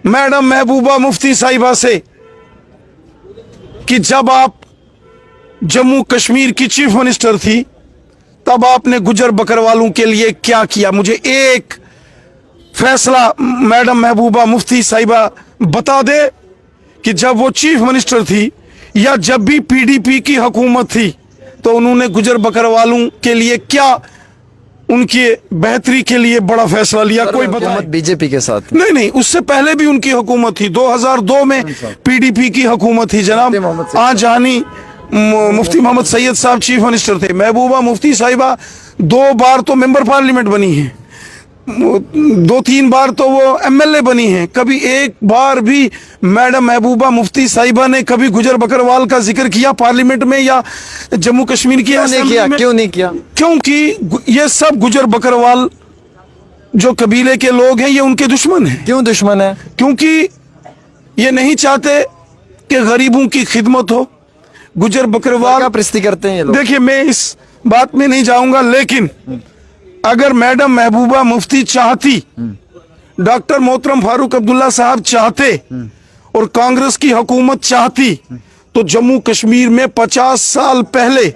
Madam Mehbooba Mufti साहिबा से कि जब आप जम्मू कश्मीर की चीफ मिनिस्टर थी तब आपने गुजर बकरवालों के लिए क्या किया। मुझे एक फैसला मैडम महबूबा मुफ्ती साहिबा बता दे कि जब वो चीफ मिनिस्टर थी या जब भी पीडीपी की हुकूमत थी तो उन्होंने गुजर बकरवालों के लिए क्या उनकी बेहतरी के लिए बड़ा फैसला लिया। कोई बताए। बीजेपी के साथ नहीं, उससे पहले भी उनकी हुकूमत थी। 2002 में पीडीपी की हुकूमत थी जनाब। आज जानी मुफ्ती मोहम्मद सैयद साहब चीफ मिनिस्टर थे। महबूबा मुफ्ती साहिबा 2 बार तो मेंबर पार्लियामेंट बनी है, 2-3 बार तो वो एमएलए बनी हैं। कभी एक बार भी मैडम महबूबा मुफ्ती साहिबा ने कभी गुजर बकरवाल का जिक्र किया पार्लियामेंट में या जम्मू कश्मीर की असेंबली में? क्यों नहीं किया? क्योंकि ये सब गुजर बकरवाल जो कबीले के लोग हैं ये उनके दुश्मन हैं। क्यों दुश्मन है? क्योंकि ये नहीं चाहते कि गरीबों की खिदमत हो। गुजर बकरवाल क्या प्रस्ती करते हैं ये लोग? देखिए, मैं इस बात में नहीं जाऊंगा, लेकिन अगर मैडम महबूबा मुफ्ती चाहती, डॉक्टर मोहतरम फारूक अब्दुल्ला साहब चाहते और कांग्रेस की हुकूमत चाहती तो जम्मू कश्मीर में 50 साल पहले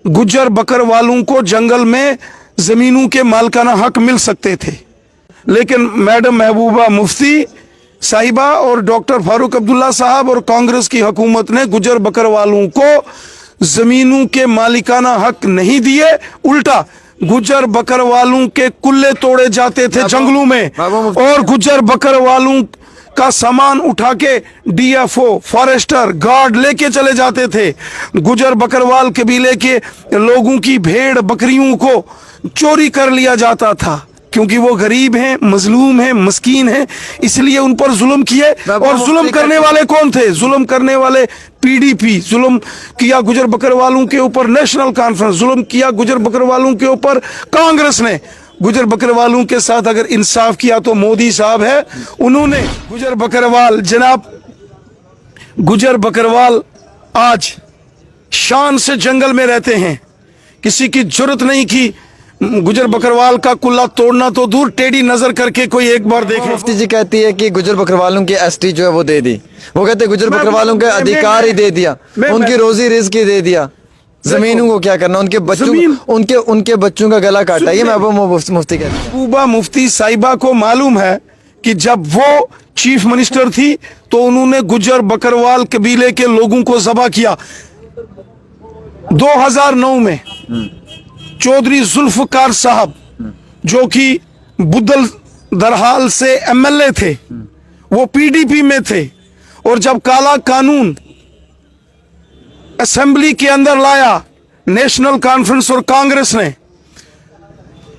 गुजर बकरवालों को जंगल में जमीनों के मालिकाना हक मिल सकते थे। लेकिन मैडम महबूबा मुफ्ती साहिबा और डॉक्टर फारूक अब्दुल्ला साहब और कांग्रेस की हुकूमत ने गुजर बकरवालों को जमीनों के मालिकाना हक नहीं दिए, उल्टा गुजर बकरवालों के कुल्ले तोड़े जाते थे जंगलों में और गुजर बकरवालों का सामान उठा के डीएफओ, फॉरेस्टर, गार्ड लेके चले जाते थे। गुजर बकरवाल कबीले के लोगों की भेड़ बकरियों को चोरी कर लिया जाता था क्योंकि वो गरीब हैं, मजलूम हैं, मस्कीन हैं, इसलिए उन पर जुल्म किए। और जुल्म करने वाले कौन थे? जुल्म करने वाले पीडीपी। जुल्म किया गुजर बकरवालों के ऊपर नेशनल कॉन्फ्रेंस, जुल्म किया गुजर बकरवालों के ऊपर कांग्रेस ने। गुजर बकरवालों के साथ अगर इंसाफ किया तो मोदी साहब है, उन्होंने गुजर बकरवाल, जनाब गुजर बकरवाल आज शान से जंगल में रहते हैं। किसी की जुर्रत नहीं की गुजर बकरवाल का कुल्ला तोड़ना, तो दूर टेढ़ी नजर करके कोई एक बार देखे। मुफ्ती जी कहती है कि गुजर बकरवालों की एसटी जो है वो दे दी। वो कहते हैं गुजर बकरवालों के अधिकार ही दे दिया, उनकी रोजी रिस्क ही दे दिया, जमीनों को क्या करना, उनके बच्चों उनके बच्चों का गला काटा। ये महबूबा मुफ्ती कहती है। महबूबा मुफ्ती साहिबा को मालूम है कि जब वो चीफ मिनिस्टर थी तो उन्होंने गुजर बकरवाल कबीले के लोगों को ज़बह किया। 2009 में चौधरी जुल्फकार साहब जो कि बुदल दरहाल से एमएलए थे, वो पीडीपी में थे, और जब काला कानून असेंबली के अंदर लाया नेशनल कॉन्फ्रेंस और कांग्रेस ने,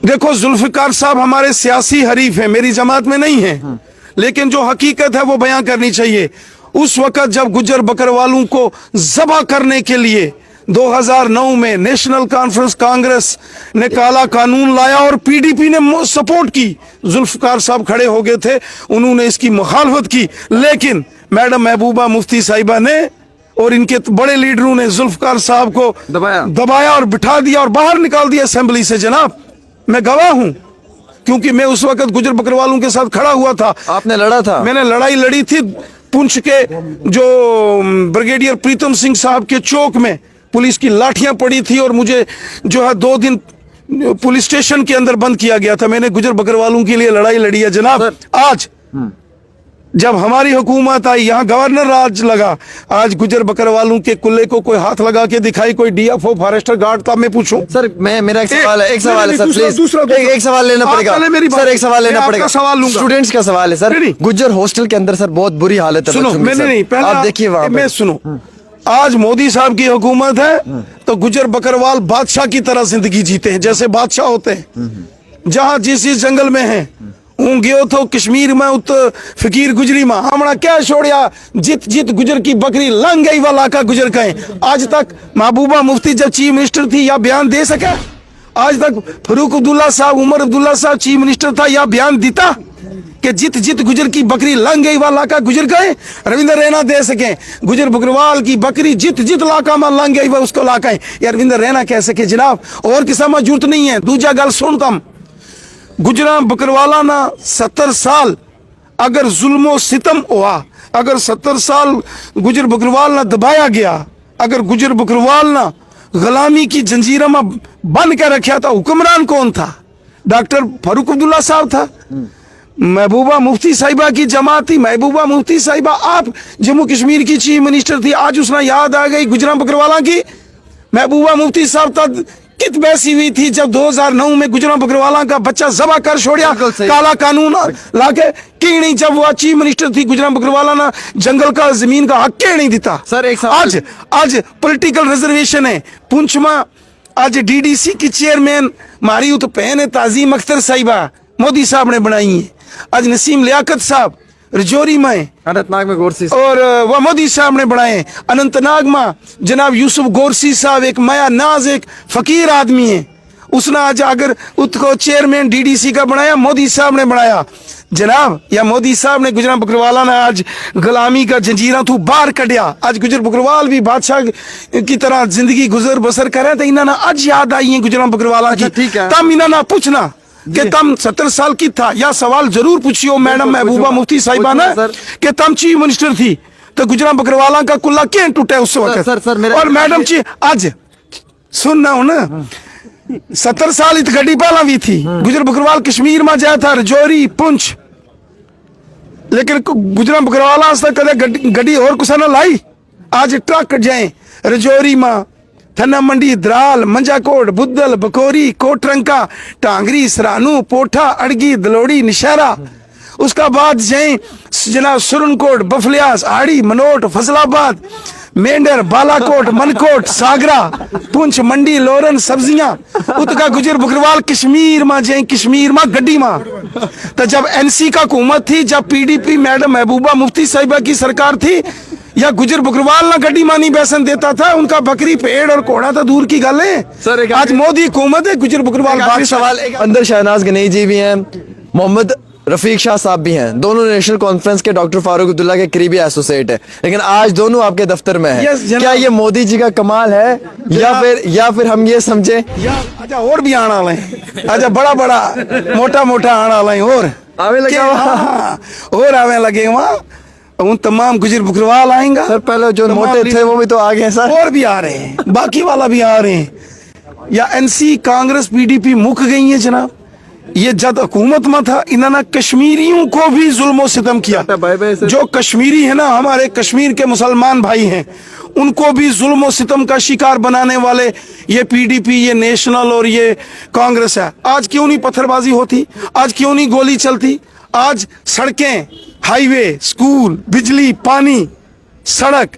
देखो जुल्फकार साहब हमारे सियासी हरीफ हैं, मेरी जमात में नहीं है, लेकिन जो हकीकत है वो बयां करनी चाहिए। उस वक्त जब गुजर बकरवालों को ज़बह करने के लिए 2009 में नेशनल कॉन्फ्रेंस कांग्रेस ने काला कानून लाया और पीडीपी ने सपोर्ट की, जुल्फकार साहब खड़े हो गए थे, उन्होंने इसकी मुखालफत की। लेकिन मैडम महबूबा मुफ्ती साहिबा ने और इनके बड़े लीडरों ने जुल्फकार साहब को दबाया और बिठा दिया और बाहर निकाल दिया असेंबली से। जनाब, मैं गवाह हूं क्योंकि मैं उस वक्त गुजर बकरवालों के साथ खड़ा हुआ था। आपने लड़ा था? मैंने लड़ाई लड़ी थी। पुंछ के जो ब्रिगेडियर प्रीतम सिंह साहब के चौक में पुलिस की लाठियां पड़ी थी और मुझे जो है 2 दिन पुलिस स्टेशन के अंदर बंद किया गया था। मैंने गुजर बकरवालों के लिए लड़ाई लड़ी है जनाब। आज जब हमारी हुकूमत आई, यहाँ गवर्नर राज लगा, आज गुजर बकरवालों के कुल्ले को कोई हाथ लगा के दिखाई, कोई डीएफओ, फॉरेस्टर, गार्ड था? मैं पूछूं सर, मेरा एक सवाल है सर, प्लीज एक सवाल लेना पड़ेगा सर, एक सवाल लेना पड़ेगा। स्टूडेंट्स का सवाल है सर। गुजर हॉस्टल के अंदर सर बहुत बुरी हालत है। सुनो, मैंने नहीं, पहले आप देखिए वहां मैं सुनो। आज मोदी साहब की हुकूमत है तो गुजर बकरवाल बादशाह की तरह जिंदगी जीते हैं, जैसे बादशाह होते हैं। जहां जिस जंगल में है हूं गयो तो कश्मीर में उत फकीर गुजरी मां हमना क्या छोड़िया, जित जित गुजर की बकरी लंग गई वाला का गुजर कहें। आज तक महबूबा मुफ्ती जब चीफ मिनिस्टर थी या बयान दे सके? आज तक फारूक अब्दुल्ला साहब, उमर अब्दुल्ला साहब चीफ मिनिस्टर था या बयान देता कि जित जित गुजर की बकरी लंग गई वाला का गुजर गए? रविंदर रैना दे सके गुजर बकरवाल की बकरी जित जित लाका में लंग गई वह उसको लाका है, यार रविंदर रैना कह सके जनाब, और किसी में जरूरत नहीं है। दूजा गल सुनता, गुजरा बकरवाला ना 70 साल अगर जुल्म सितम हुआ, अगर 70 साल गुजर बकरवाल ना दबाया गया, अगर गुजर बकरवाल ना गुलामी की जंजीरों में बंद कर रखा था, हुक्मरान कौन था? डॉक्टर फारूक अब्दुल्ला साहब था, महबूबा मुफ्ती साहिबा की जमात थी। महबूबा मुफ्ती साहिबा आप जम्मू कश्मीर की चीफ मिनिस्टर थी, आज उसने याद आ गई गुजरां बकरवाला की। महबूबा मुफ्ती साहब तक कित बैसी हुई थी जब 2009 में गुजरां बकरवाला का बच्चा जबा कर छोड़िया, काला कानून लाके क्यों नहीं? जब वो चीफ मिनिस्टर थी गुजरां बकरवाला ना जंगल का जमीन का हक क्यों नहीं देता? सर, एक आज पॉलिटिकल रिजर्वेशन है पुंछ में। आज डीडीसी की चेयरमैन मारी तो पहन है ताजीम अख्तर साहिबा, मोदी साहब ने बनाई है। आज नसीम लियाकत साहब रजौरी में, अनंतनाग में गोरसी और वह मोदी साहब ने बनाए। अनंतनाग में जनाब यूसुफ गोरसी साहब एक माया नाज एक फकीर आदमी है, उसने आज अगर उसको चेयरमैन डीडीसी का बनाया, मोदी साहब ने बनाया जनाब। या मोदी साहब ने गुजरां बकरवाला ने आज गुलामी का जंजीरा तू बाहर कढ़िया। आज गुजर बकरवाल भी बादशाह की तरह जिंदगी गुजर बसर करे, तो इन्होंने आज याद आई है गुजरां बकरवाला की। ठीक है, तम इन्होंने पूछना कि तम 70 साल की था, या सवाल जरूर पूछियो मैडम महबूबा मुफ्ती साहिबा ने कि तम चीफ मिनिस्टर थी तो गुजरां बकरवाला का कुल्ला क्यों टूटा उस वक्त? और मैडम जी आज सुनना हो ना, 70 साल इत गड्डी पहला भी थी। गुजर बकरवाल कश्मीर में जाया था, रजौरी पुंछ, लेकिन गुजरां बकरवाला कदे गड्डी और कुछ ना लाई। आज ट्रक जाए रजौरी में, थन्ना मंडी, द्राल, मंजाकोट, बुद्धल, बकोरी, कोटरंका, टांगरी, सरानू, पोठा, अड़गी, दलोड़ी, निशारा। उसका बाद जाए जनाब सुरनकोट, बफलियास, आड़ी, मनोट, फजलाबाद, मेंढर, बालाकोट, मनकोट, सागरा, पुंछ, मंडी, लोरन, सब्जियां। उतका गुजर बकरवाल कश्मीर में जाए, कश्मीर में गड्डी में। तो जब एनसी का हुकूमत थी, जब पीडीपी मैडम महबूबा मुफ्ती साहिबा की सरकार थी, या गुजर बकरवाल ना गड्डी मानी बेसन देता था, उनका बकरी पेड़ और कोड़ा तो दूर की गल है। सर, आज मोदी हुकूमत है, गुजर बकरवाल सवाल। अंदर शहनाज गनई जी भी हैं, मोहम्मद रफीक शाह साहब भी हैं, दोनों नेशनल कॉन्फ्रेंस के डॉक्टर फारूक अब्दुल्ला के करीबी एसोसिएट है, लेकिन आज दोनों आपके दफ्तर में हैं। क्या ये मोदी जी का कमाल है, या फिर हम ये समझे? अच्छा और भी आना वाले हैं, अच्छा बड़ा बड़ा मोटा मोटा आना वाले हैं, और आवे लगे और आवे लगे वहाँ उन तमाम गुजर बकरवाल आएंगा। सर पहले जो मोटे थे वो भी तो आ गए सर, और भी आ रहे हैं, बाकी वाला भी आ रहे हैं। या एनसी कांग्रेस पीडीपी मुक गई है जनाब। ये जब हुकूमत में था, इन्होंने कश्मीरियों को भी जुल्म सितम किया। जो कश्मीरी है ना, हमारे कश्मीर के मुसलमान भाई हैं, उनको भी जुल्म सितम का शिकार बनाने वाले ये पीडीपी, ये नेशनल और ये कांग्रेस है। आज क्यों नहीं पत्थरबाजी होती? आज क्यों नहीं गोली चलती? आज सड़कें, हाईवे, स्कूल, बिजली, पानी, सड़क,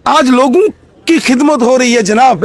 आज लोगों की खिदमत हो रही है जनाब।